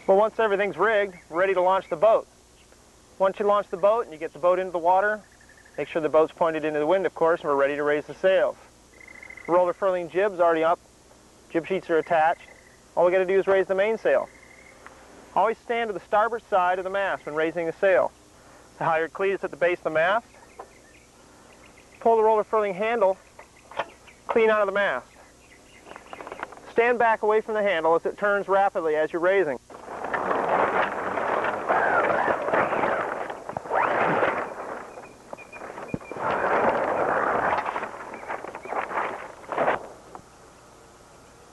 Well, once everything's rigged, we're ready to launch the boat. Once you launch the boat and you get the boat into the water, make sure the boat's pointed into the wind, of course, and we're ready to raise the sails. Roller furling jib's already up. Jib sheets are attached. All we got to do is raise the mainsail. Always stand to the starboard side of the mast when raising the sail. The halyard cleat is at the base of the mast. Pull the roller furling handle clean out of the mast. Stand back away from the handle as it turns rapidly as you're raising.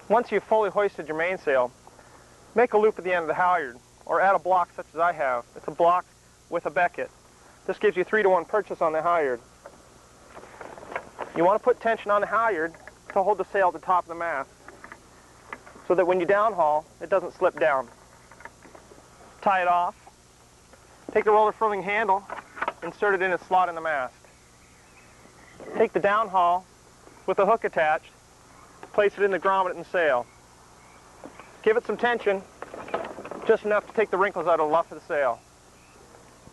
Once you've fully hoisted your mainsail, make a loop at the end of the halyard, or add a block such as I have. It's a block with a becket. This gives you 3-to-1 purchase on the halyard. You want to put tension on the halyard to hold the sail at the top of the mast, so that when you downhaul, it doesn't slip down. Tie it off. Take the roller furling handle, insert it in its slot in the mast. Take the downhaul with a hook attached, place it in the grommet and sail. Give it some tension, just enough to take the wrinkles out of the luff of the sail.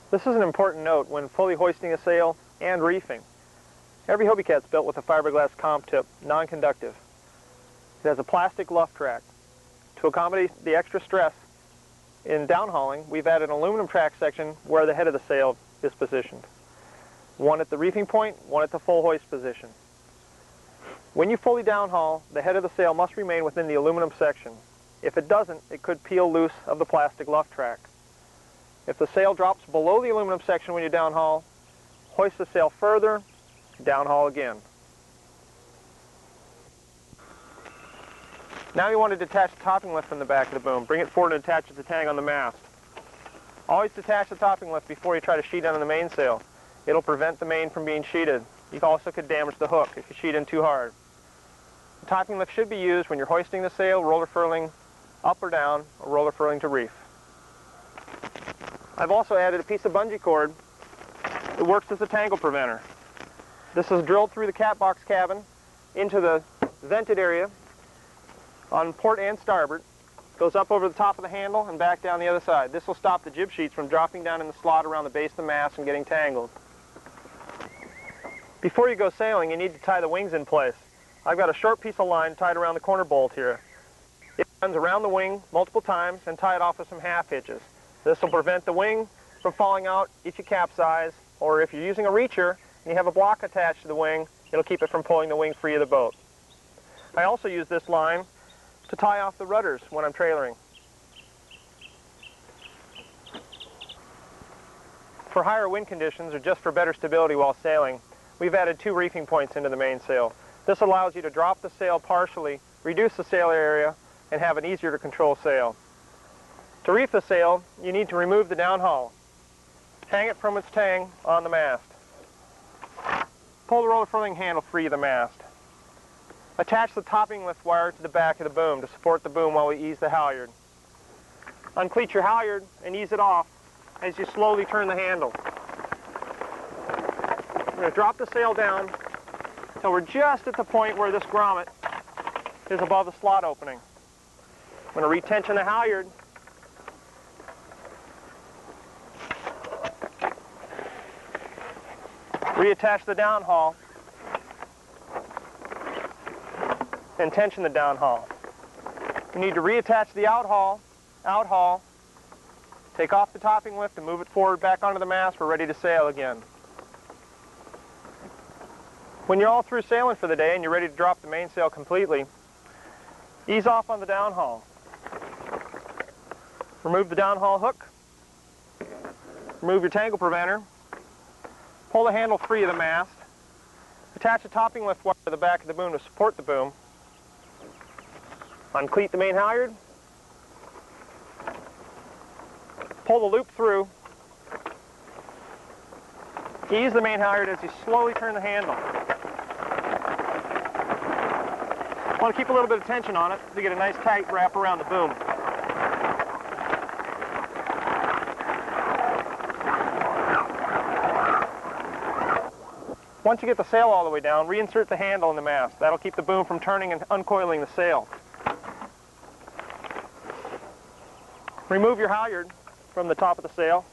This is an important note when fully hoisting a sail and reefing. Every Hobie cat's built with a fiberglass comp tip, non-conductive. It has a plastic luff track. To accommodate the extra stress in downhauling, we've added an aluminum track section where the head of the sail is positioned. One at the reefing point, one at the full hoist position. When you fully downhaul, the head of the sail must remain within the aluminum section. If it doesn't, it could peel loose of the plastic luff track. If the sail drops below the aluminum section when you downhaul, hoist the sail further, downhaul again. Now you want to detach the topping lift from the back of the boom. Bring it forward and attach it to the tang on the mast. Always detach the topping lift before you try to sheet on the mainsail. It'll prevent the main from being sheeted. You also could damage the hook if you sheet in too hard. The topping lift should be used when you're hoisting the sail, roller furling up or down, or roller furling to reef. I've also added a piece of bungee cord that works as a tangle preventer. This is drilled through the catbox cabin into the vented area on port and starboard, goes up over the top of the handle and back down the other side. This will stop the jib sheets from dropping down in the slot around the base of the mast and getting tangled. Before you go sailing, you need to tie the wings in place. I've got a short piece of line tied around the corner bolt here. It runs around the wing multiple times and tie it off with some half hitches. This will prevent the wing from falling out if you capsize, or if you're using a reacher and you have a block attached to the wing, it'll keep it from pulling the wing free of the boat. I also use this line to tie off the rudders when I'm trailering. For higher wind conditions or just for better stability while sailing, we've added 2 reefing points into the mainsail. This allows you to drop the sail partially, reduce the sail area, and have an easier to control sail. To reef the sail, you need to remove the downhaul. Hang it from its tang on the mast. Pull the roller furling handle free of the mast. Attach the topping lift wire to the back of the boom to support the boom while we ease the halyard. Uncleat your halyard and ease it off as you slowly turn the handle. We're going to drop the sail down until we're just at the point where this grommet is above the slot opening. I'm going to retension the halyard. Reattach the downhaul and tension the downhaul. You need to reattach the outhaul, take off the topping lift and move it forward back onto the mast. We're ready to sail again. When you're all through sailing for the day and you're ready to drop the mainsail completely, ease off on the downhaul. Remove the downhaul hook, remove your tangle preventer, pull the handle free of the mast, attach a topping lift wire to the back of the boom to support the boom, uncleat the main halyard, pull the loop through, ease the main halyard as you slowly turn the handle. Want to keep a little bit of tension on it to get a nice tight wrap around the boom. Once you get the sail all the way down, reinsert the handle in the mast. That'll keep the boom from turning and uncoiling the sail. Remove your halyard from the top of the sail.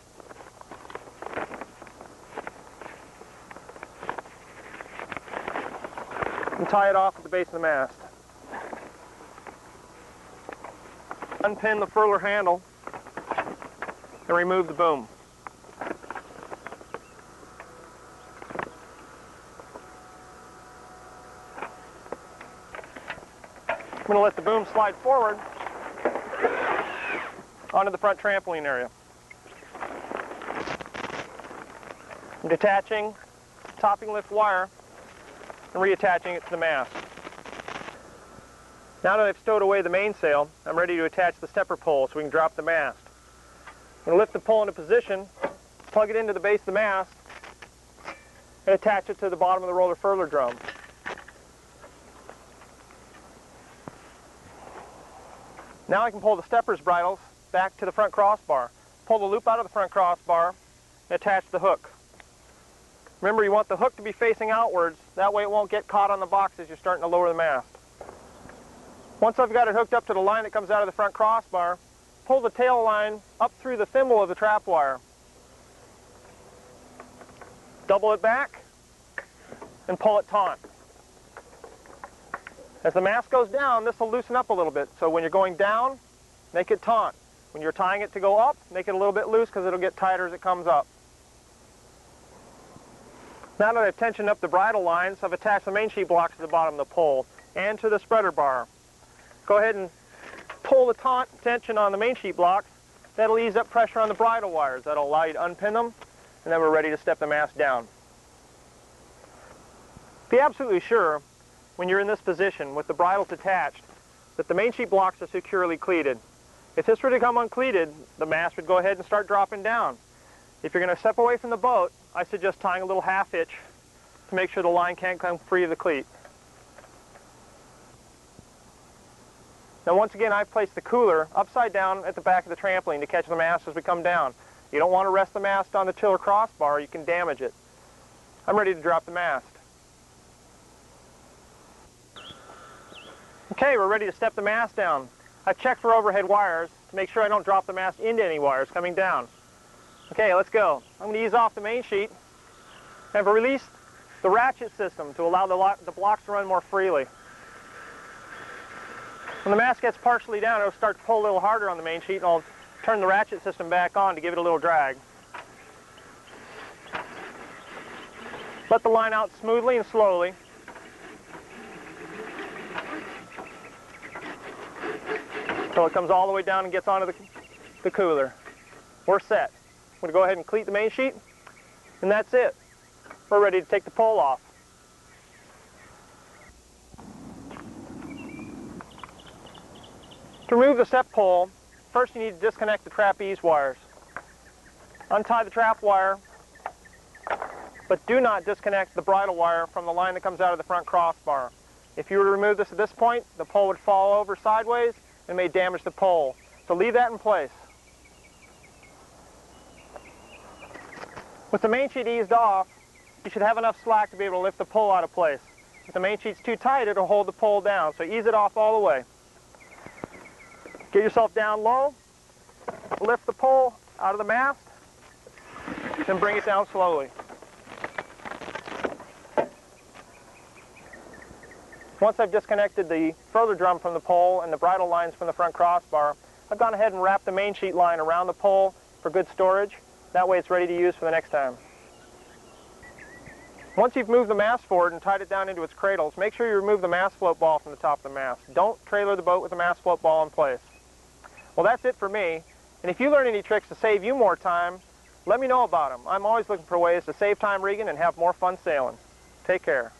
And tie it off at the base of the mast. Unpin the furler handle and remove the boom. I'm going to let the boom slide forward onto the front trampoline area. I'm detaching topping lift wire and reattaching it to the mast. Now that I've stowed away the mainsail, I'm ready to attach the stepper pole so we can drop the mast. I'm going to lift the pole into position, plug it into the base of the mast, and attach it to the bottom of the roller furler drum. Now I can pull the stepper's bridles back to the front crossbar. Pull the loop out of the front crossbar and attach the hook. Remember, you want the hook to be facing outwards, that way it won't get caught on the box as you're starting to lower the mast. Once I've got it hooked up to the line that comes out of the front crossbar, pull the tail line up through the thimble of the trap wire. Double it back and pull it taut. As the mast goes down, this will loosen up a little bit. So when you're going down, make it taut. When you're tying it to go up, make it a little bit loose because it'll get tighter as it comes up. Now that I've tensioned up the bridle lines, I've attached the mainsheet blocks to the bottom of the pole and to the spreader bar. Go ahead and pull the taut tension on the mainsheet blocks. That'll ease up pressure on the bridle wires. That'll allow you to unpin them, and then we're ready to step the mast down. Be absolutely sure when you're in this position with the bridles attached that the mainsheet blocks are securely cleated. If this were to come uncleated, the mast would go ahead and start dropping down. If you're going to step away from the boat, I suggest tying a little half hitch to make sure the line can't come free of the cleat. Now once again, I've placed the cooler upside down at the back of the trampoline to catch the mast as we come down. You don't want to rest the mast on the tiller crossbar, you can damage it. I'm ready to drop the mast. Okay, we're ready to step the mast down. I've checked for overhead wires to make sure I don't drop the mast into any wires coming down. Okay, let's go. I'm going to ease off the main sheet and I've released the ratchet system to allow the blocks to run more freely. When the mast gets partially down, it'll start to pull a little harder on the main sheet, and I'll turn the ratchet system back on to give it a little drag. Let the line out smoothly and slowly. Until it comes all the way down and gets onto the cooler. We're set. I'm going to go ahead and cleat the main sheet, and that's it. We're ready to take the pole off. To remove the step pole, first you need to disconnect the trapeze wires. Untie the trap wire, but do not disconnect the bridle wire from the line that comes out of the front crossbar. If you were to remove this at this point, the pole would fall over sideways and may damage the pole. So leave that in place. With the main sheet eased off, you should have enough slack to be able to lift the pole out of place. If the main sheet's too tight, it'll hold the pole down, so ease it off all the way. Get yourself down low, lift the pole out of the mast, then bring it down slowly. Once I've disconnected the furler drum from the pole and the bridle lines from the front crossbar, I've gone ahead and wrapped the main sheet line around the pole for good storage. That way it's ready to use for the next time. Once you've moved the mast forward and tied it down into its cradles, make sure you remove the mast float ball from the top of the mast. Don't trailer the boat with the mast float ball in place. Well, that's it for me. And if you learn any tricks to save you more time, let me know about them. I'm always looking for ways to save time rigging and have more fun sailing. Take care.